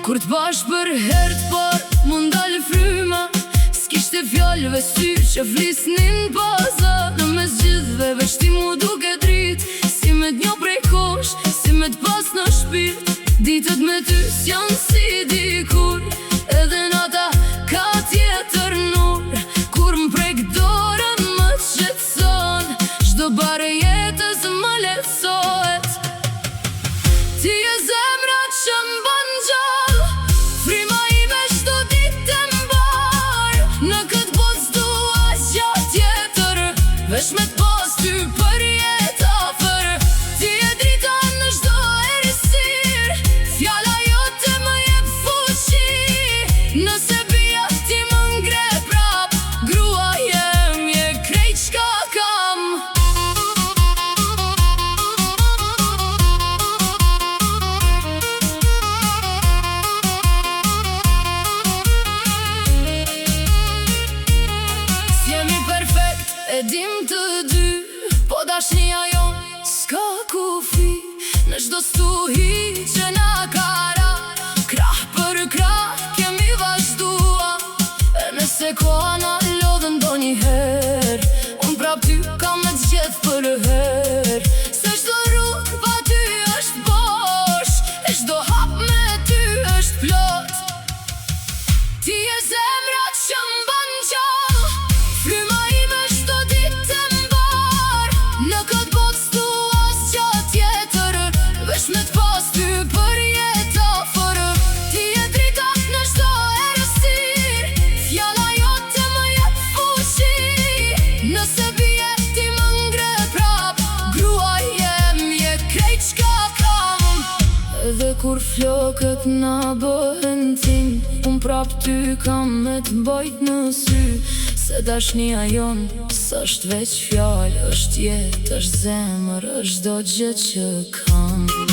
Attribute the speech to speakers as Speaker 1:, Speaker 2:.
Speaker 1: Kur t'bash për herët par mu ndalë fryma, s'kishte fjallëve sy që flisnin baza. Në mes gjithve veç ti mu duke drit, si me t'njo prej kosh, si me t'pas në shpirt. Ditët me ty s'janë si dikur, edhe nata ka tjetër nur. Kur m'prek dorën më qetson, çdo bare jetës më lehtësohet. Ti e zemra që m'ban gjallë, frima ime çdo ditë e mbar. Në këtë botë s'dua asgjë tjetër, veç me t'pas ty për jetë afër. Ti e drita në çdo errësirë, fjala jote më jep fuqi. Nëse bija ti më ngre prap, grua jem je krejt çka kam. S'jemi perfekt, e dim të dy, po dashnia jon s'ka kufi. Në çdo stuhi që na ka ra, krah për krah kemi vazhdua. E nëse koha na lodhën ndonjëherë, unë prap ty kam me t'gjedh për herë. Se çdo rrugë pa ty është bosh, e çdo hap me ty është plot. Ti e zemra që m'ban gjallë, fryma ime çdo ditë e mbar. Në këtë botë s'dua asgjë tjetër, veç me t'pas ty për jetë afër. Ti e drita në çdo errësirë, fjala jote më jep fuqi. Nëse bie ti më ngre prap, grua jem je krejt çka kam. Edhe kur flokët na bëhen tim, unë prap ty kam me t'mbajt në sy. Se dashnia jon s'është veç fjallë, është jetë, është zemër, është çdo gjë që kam.